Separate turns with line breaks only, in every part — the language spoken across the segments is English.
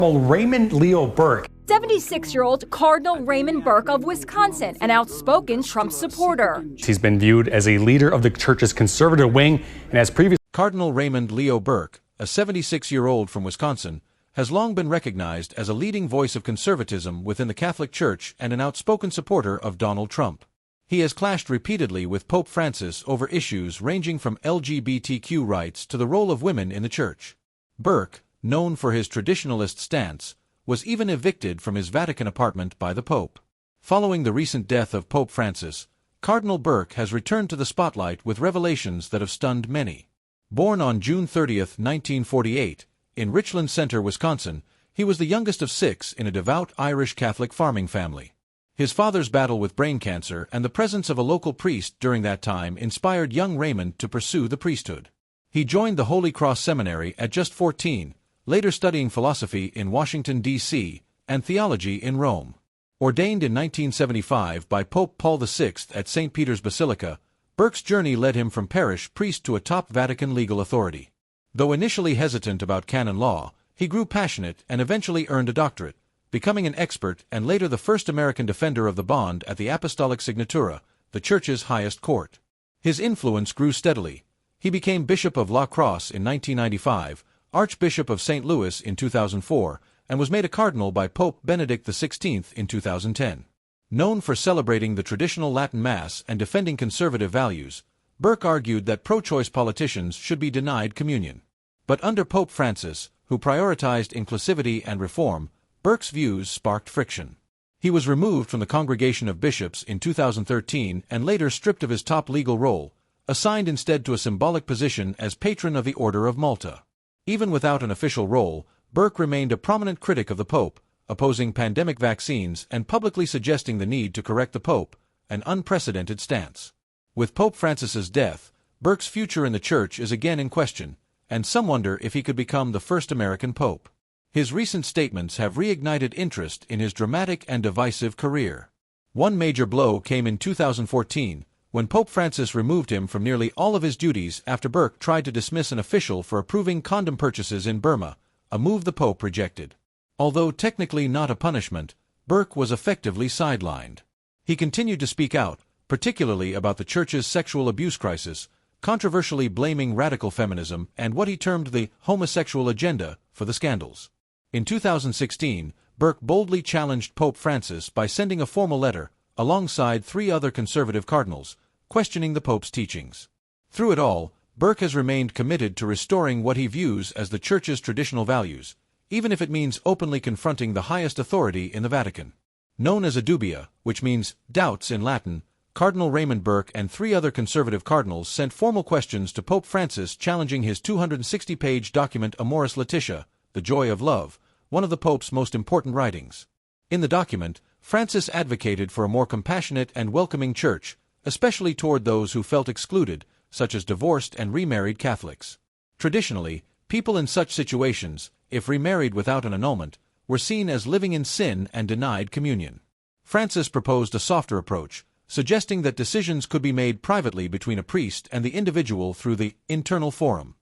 Cardinal Raymond Burke.
76-year-old Cardinal Raymond Burke of Wisconsin, an outspoken Trump supporter.
He's been viewed as a leader of the church's conservative wing and has previously.
Cardinal Raymond Burke, a 76-year-old from Wisconsin, has long been recognized as a leading voice of conservatism within the Catholic Church and an outspoken supporter of Donald Trump. He has clashed repeatedly with Pope Francis over issues ranging from LGBTQ rights to the role of women in the Church. Burke, known for his traditionalist stance, was even evicted from his Vatican apartment by the Pope. Following the recent death of Pope Francis, Cardinal Burke has returned to the spotlight with revelations that have stunned many. Born on June 30, 1948, in Richland Center, Wisconsin, he was the youngest of 6 in a devout Irish Catholic farming family. His father's battle with brain cancer and the presence of a local priest during that time inspired young Raymond to pursue the priesthood. He joined the Holy Cross Seminary at just 14, later studying philosophy in Washington, D.C., and theology in Rome. Ordained in 1975 by Pope Paul VI at St. Peter's Basilica, Burke's journey led him from parish priest to a top Vatican legal authority. Though initially hesitant about canon law, he grew passionate and eventually earned a doctorate, becoming an expert and later the first American defender of the bond at the Apostolic Signatura, the Church's highest court. His influence grew steadily. He became Bishop of La Crosse in 1995, Archbishop of St. Louis in 2004, and was made a cardinal by Pope Benedict XVI in 2010. Known for celebrating the traditional Latin Mass and defending conservative values, Burke argued that pro-choice politicians should be denied communion. But under Pope Francis, who prioritized inclusivity and reform, Burke's views sparked friction. He was removed from the Congregation of Bishops in 2013 and later stripped of his top legal role, assigned instead to a symbolic position as patron of the Order of Malta. Even without an official role, Burke remained a prominent critic of the Pope, opposing pandemic vaccines and publicly suggesting the need to correct the Pope, an unprecedented stance. With Pope Francis's death, Burke's future in the Church is again in question, and some wonder if he could become the first American Pope. His recent statements have reignited interest in his dramatic and divisive career. One major blow came in 2014, when Pope Francis removed him from nearly all of his duties after Burke tried to dismiss an official for approving condom purchases in Burma, a move the Pope rejected. Although technically not a punishment, Burke was effectively sidelined. He continued to speak out, particularly about the Church's sexual abuse crisis, controversially blaming radical feminism and what he termed the homosexual agenda for the scandals. In 2016, Burke boldly challenged Pope Francis by sending a formal letter, alongside 3 other conservative cardinals, questioning the Pope's teachings. Through it all, Burke has remained committed to restoring what he views as the Church's traditional values, even if it means openly confronting the highest authority in the Vatican. Known as a dubia, which means doubts in Latin, Cardinal Raymond Burke and 3 other conservative cardinals sent formal questions to Pope Francis challenging his 260-page document Amoris Laetitia, The Joy of Love, one of the Pope's most important writings. In the document, Francis advocated for a more compassionate and welcoming Church, especially toward those who felt excluded, such as divorced and remarried Catholics. Traditionally, people in such situations, if remarried without an annulment, were seen as living in sin and denied communion. Francis proposed a softer approach, suggesting that decisions could be made privately between a priest and the individual through the internal forum.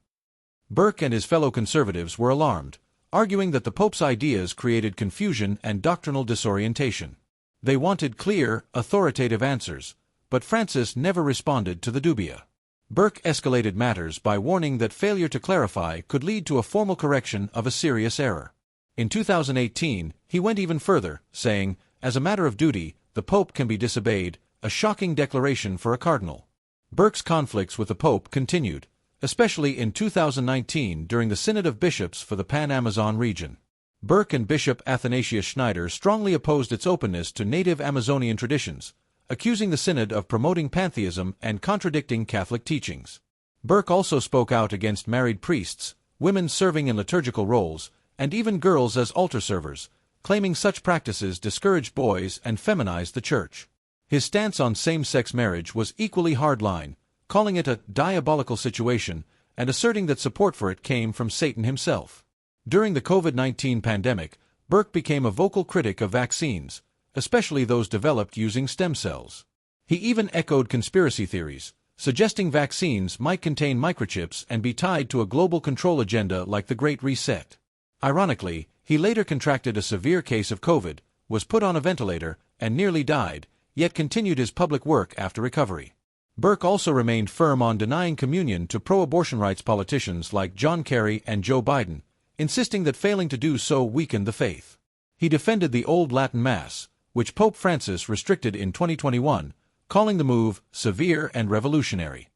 Burke and his fellow conservatives were alarmed, arguing that the Pope's ideas created confusion and doctrinal disorientation. They wanted clear, authoritative answers, but Francis never responded to the dubia. Burke escalated matters by warning that failure to clarify could lead to a formal correction of a serious error. In 2018, he went even further, saying, "As a matter of duty, the Pope can be disobeyed," a shocking declaration for a cardinal. Burke's conflicts with the Pope continued, especially in 2019 during the Synod of Bishops for the Pan-Amazon region. Burke and Bishop Athanasius Schneider strongly opposed its openness to native Amazonian traditions, accusing the Synod of promoting pantheism and contradicting Catholic teachings. Burke also spoke out against married priests, women serving in liturgical roles, and even girls as altar servers, claiming such practices discouraged boys and feminized the Church. His stance on same-sex marriage was equally hardline, calling it a diabolical situation and asserting that support for it came from Satan himself. During the COVID-19 pandemic, Burke became a vocal critic of vaccines, especially those developed using stem cells. He even echoed conspiracy theories, suggesting vaccines might contain microchips and be tied to a global control agenda like the Great Reset. Ironically, He later contracted a severe case of COVID, was put on a ventilator, and nearly died, yet continued his public work after recovery. Burke also remained firm on denying communion to pro-abortion rights politicians like John Kerry and Joe Biden, insisting that failing to do so weakened the faith. He defended the Old Latin Mass, which Pope Francis restricted in 2021, calling the move severe and revolutionary.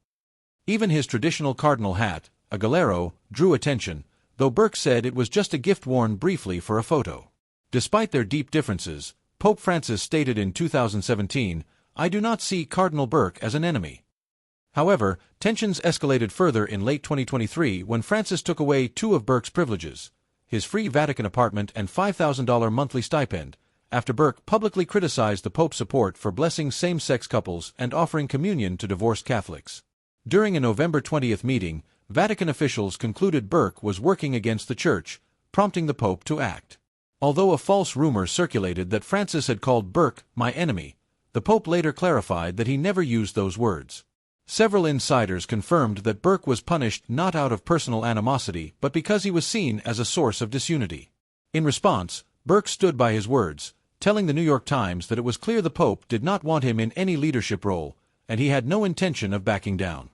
Even his traditional cardinal hat, a galero, drew attention, though Burke said it was just a gift worn briefly for a photo. Despite their deep differences, Pope Francis stated in 2017, "I do not see Cardinal Burke as an enemy." However, tensions escalated further in late 2023 when Francis took away two of Burke's privileges, his free Vatican apartment and $5,000 monthly stipend, after Burke publicly criticized the Pope's support for blessing same-sex couples and offering communion to divorced Catholics. During a November 20th meeting, Vatican officials concluded Burke was working against the Church, prompting the Pope to act. Although a false rumor circulated that Francis had called Burke my enemy, the Pope later clarified that he never used those words. Several insiders confirmed that Burke was punished not out of personal animosity but because he was seen as a source of disunity. In response, Burke stood by his words, telling the New York Times that it was clear the Pope did not want him in any leadership role, and he had no intention of backing down.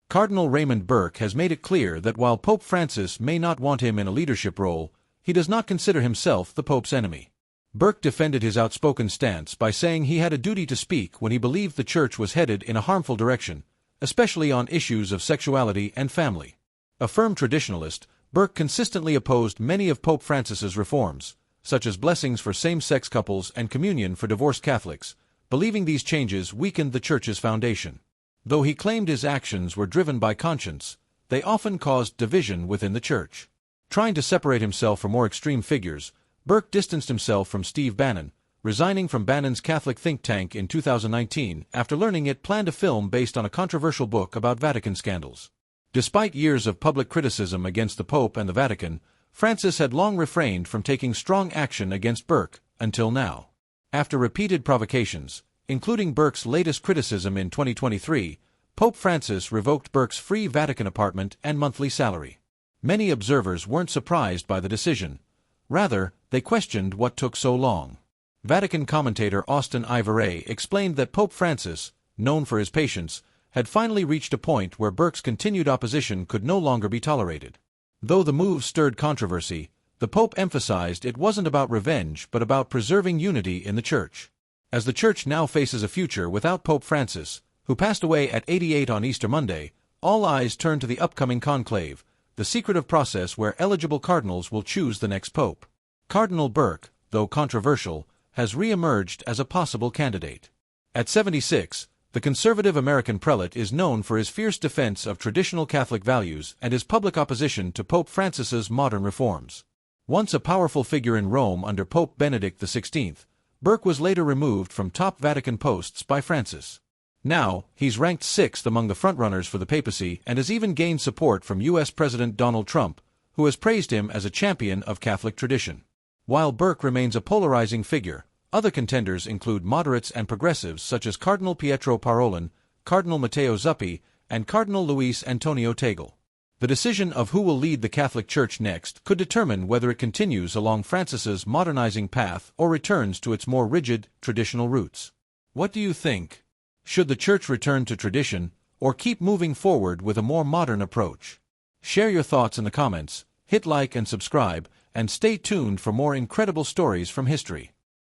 Cardinal Raymond Burke has made it clear that while Pope Francis may not want him in a leadership role, he does not consider himself the Pope's enemy. Burke defended his outspoken stance by saying he had a duty to speak when he believed the Church was headed in a harmful direction, especially on issues of sexuality and family. A firm traditionalist, Burke consistently opposed many of Pope Francis's reforms, such as blessings for same-sex couples and communion for divorced Catholics, believing these changes weakened the Church's foundation. Though he claimed his actions were driven by conscience, they often caused division within the Church. Trying to separate himself from more extreme figures, Burke distanced himself from Steve Bannon, resigning from Bannon's Catholic think tank in 2019 after learning it planned a film based on a controversial book about Vatican scandals. Despite years of public criticism against the Pope and the Vatican, Francis had long refrained from taking strong action against Burke, until now. After repeated provocations, including Burke's latest criticism in 2023, Pope Francis revoked Burke's free Vatican apartment and monthly salary. Many observers weren't surprised by the decision. Rather, they questioned what took so long. Vatican commentator Austin Ivoret explained that Pope Francis, known for his patience, had finally reached a point where Burke's continued opposition could no longer be tolerated. Though the move stirred controversy, the Pope emphasized it wasn't about revenge but about preserving unity in the Church. As the Church now faces a future without Pope Francis, who passed away at 88 on Easter Monday, all eyes turn to the upcoming conclave, the secretive process where eligible cardinals will choose the next pope. Cardinal Burke, though controversial, has re-emerged as a possible candidate. At 76, the conservative American prelate is known for his fierce defense of traditional Catholic values and his public opposition to Pope Francis's modern reforms. Once a powerful figure in Rome under Pope Benedict XVI, Burke was later removed from top Vatican posts by Francis. Now, he's ranked 6th among the frontrunners for the papacy and has even gained support from U.S. President Donald Trump, who has praised him as a champion of Catholic tradition. While Burke remains a polarizing figure, other contenders include moderates and progressives such as Cardinal Pietro Parolin, Cardinal Matteo Zuppi, and Cardinal Luis Antonio Tagle. The decision of who will lead the Catholic Church next could determine whether it continues along Francis's modernizing path or returns to its more rigid, traditional roots. What do you think? Should the Church return to tradition, or keep moving forward with a more modern approach? Share your thoughts in the comments, hit like and subscribe, and stay tuned for more incredible stories from history.